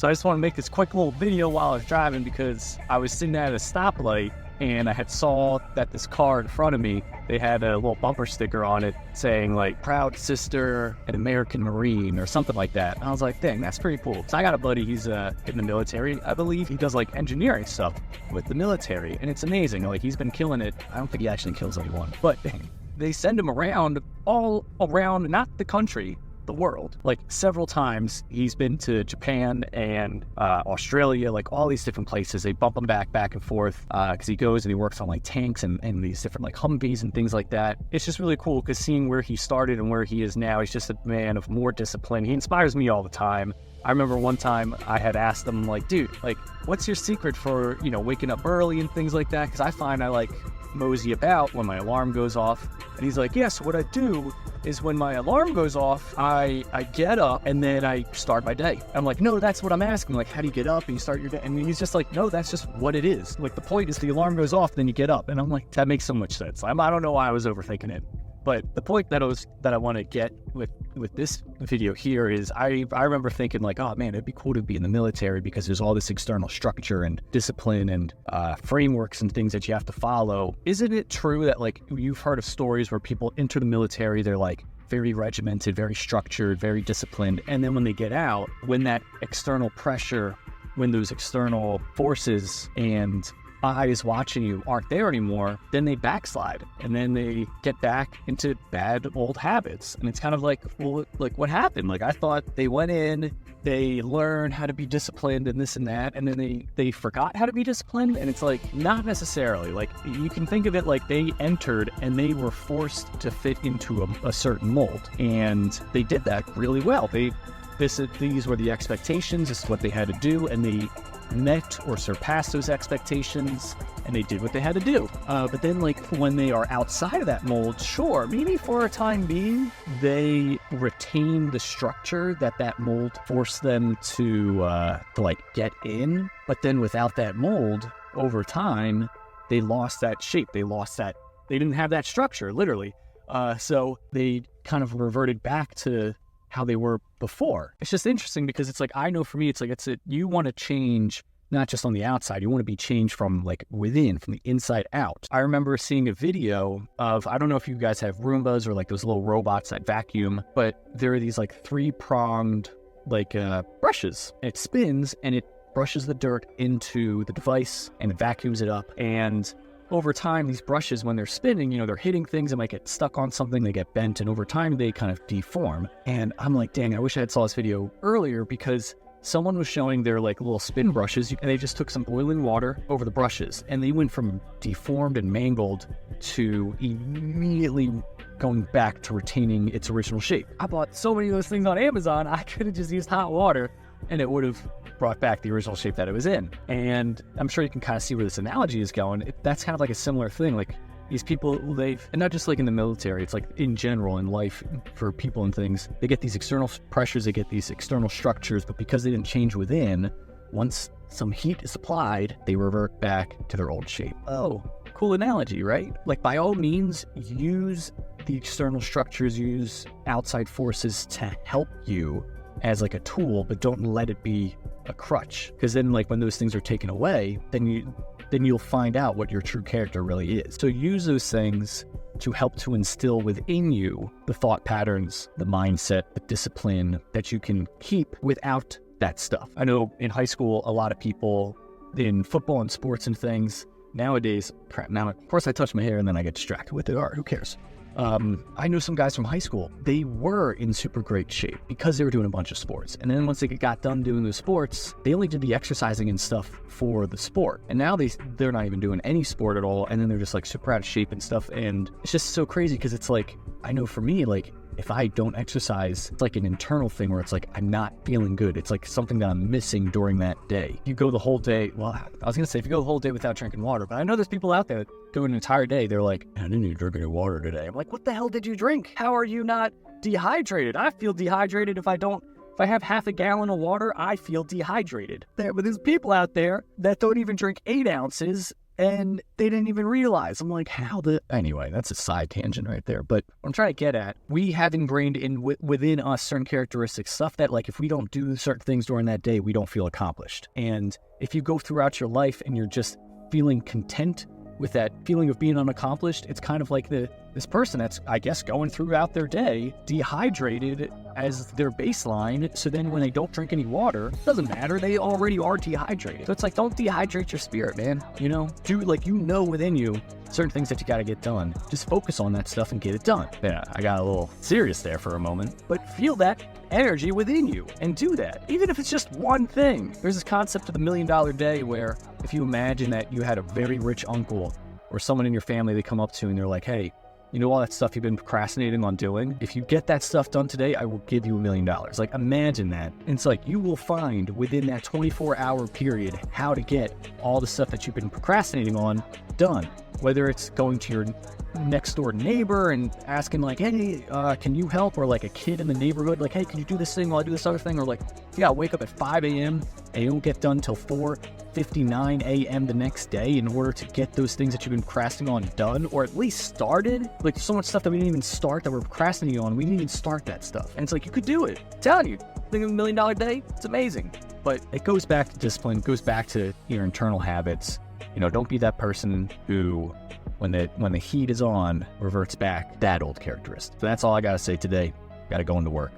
So I just want to make this quick little video while I was driving because I was sitting at a stoplight and I had saw that this car in front of me, they had a little bumper sticker on it saying like proud sister, an American Marine or something like that. And I was like, dang, that's pretty cool. So I got a buddy, he's in the military, I believe. He does like engineering stuff with the military and it's amazing. Like he's been killing it. I don't think he actually kills anyone, but they send him around all around, not the country, the world. Like several times he's been to Japan and Australia, like all these different places. They bump him back and forth because he goes and he works on like tanks and these different like Humvees and things like that. It's just really cool because seeing where he started and where he is now, he's just a man of more discipline. He inspires me all the time. I remember one time I had asked him like, dude, like what's your secret for, waking up early and things like that? Because I find I like mosey about when my alarm goes off. And he's like, yeah, so what I do is when my alarm goes off, I get up and then I start my day. I'm like, no, that's what I'm asking. Like, how do you get up and you start your day? And he's just like, no, that's just what it is. Like, the point is the alarm goes off, then you get up. And I'm like, that makes so much sense. I don't know why I was overthinking it. But the point that I want to get with this video here is I remember thinking like, oh man, it'd be cool to be in the military because there's all this external structure and discipline and frameworks and things that you have to follow. Isn't it true that like you've heard of stories where people enter the military, they're like very regimented, very structured, very disciplined, and then when they get out, when that external pressure, when those external forces and eyes watching you aren't there anymore, then they backslide and then they get back into bad old habits. And it's kind of like, well, like what happened? Like I thought they went in, they learned how to be disciplined and this and that, and then they forgot how to be disciplined. And it's like, not necessarily. Like you can think of it like they entered and they were forced to fit into a certain mold. And they did that really well. These were the expectations, this is what they had to do, and they met or surpassed those expectations, and they did what they had to do. But then like when they are outside of that mold, sure, maybe for a time being, they retain the structure that mold forced them to like get in. But then without that mold, over time, they lost that shape. They didn't have that structure, literally. So they kind of reverted back to how they were before. It's just interesting because it's like, I know for me, it's like, you want to change not just on the outside, you want to be changed from like within, from the inside out. I remember seeing a video of, I don't know if you guys have Roombas or like those little robots that vacuum, but there are these like 3-pronged like brushes. It spins and it brushes the dirt into the device and it vacuums it up. And over time, these brushes, when they're spinning, they're hitting things, they might get stuck on something, they get bent, and over time they kind of deform. And I'm like, dang, I wish I had saw this video earlier because someone was showing their like little spin brushes and they just took some boiling water over the brushes and they went from deformed and mangled to immediately going back to retaining its original shape. I bought so many of those things on Amazon, I could have just used hot water and it would have brought back the original shape that it was in. And I'm sure you can kind of see where this analogy is going. That's kind of like a similar thing. Like these people, and not just like in the military, it's like in general in life for people and things, they get these external pressures, they get these external structures, but because they didn't change within, once some heat is applied, they revert back to their old shape. Oh, cool analogy, right? Like by all means, use the external structures, use outside forces to help you as like a tool, but don't let it be a crutch, because then like when those things are taken away, then you'll find out what your true character really is. So use those things to help to instill within you the thought patterns, the mindset, the discipline that you can keep without that stuff. I know in high school, a lot of people in football and sports and things nowadays, now of course I touch my hair and then I get distracted with it. All right, who cares? I know some guys from high school, they were in super great shape because they were doing a bunch of sports. And then once they got done doing the sports, they only did the exercising and stuff for the sport. And now they're not even doing any sport at all. And then they're just like super out of shape and stuff. And it's just so crazy because it's like, I know for me, like if I don't exercise, it's like an internal thing where it's like, I'm not feeling good. It's like something that I'm missing during that day. You go the whole day, well, I was going to say if you go the whole day without drinking water, but I know there's people out there that go an entire day, they're like, I didn't even drink any water today. I'm like, what the hell did you drink? How are you not dehydrated? I feel dehydrated if I have half a gallon of water, I feel dehydrated. But there's people out there that don't even drink 8 ounces and they didn't even realize. I'm like, anyway, that's a side tangent right there. But what I'm trying to get at, we have ingrained within us certain characteristics, stuff that like if we don't do certain things during that day, we don't feel accomplished. And if you go throughout your life and you're just feeling content with that feeling of being unaccomplished, it's kind of like this person that's, I guess, going throughout their day dehydrated as their baseline. So then when they don't drink any water, it doesn't matter. They already are dehydrated. So it's like, don't dehydrate your spirit, man. Do within you certain things that you got to get done. Just focus on that stuff and get it done. Yeah, I got a little serious there for a moment, but feel that energy within you and do that. Even if it's just one thing. There's this concept of the $1 million day where if you imagine that you had a very rich uncle or someone in your family, they come up to you and they're like, hey, all that stuff you've been procrastinating on doing? If you get that stuff done today, I will give you $1 million. Like, imagine that. And it's like, you will find within that 24-hour period how to get all the stuff that you've been procrastinating on done. Whether it's going to your next door neighbor and asking like, hey, can you help? Or like a kid in the neighborhood, like, hey, can you do this thing while I do this other thing? Or like, yeah, wake up at 5 a.m. and you don't get done till 4:59 a.m. the next day in order to get those things that you've been procrastinating on done, or at least started. Like, so much stuff that we didn't even start that we're procrastinating on. We didn't even start that stuff. And it's like, you could do it. I'm telling you, think of $1 million day, it's amazing. But it goes back to discipline, it goes back to your internal habits. Don't be that person who, when the heat is on, reverts back that old characteristic. So that's all I got to say today. Got to go into work.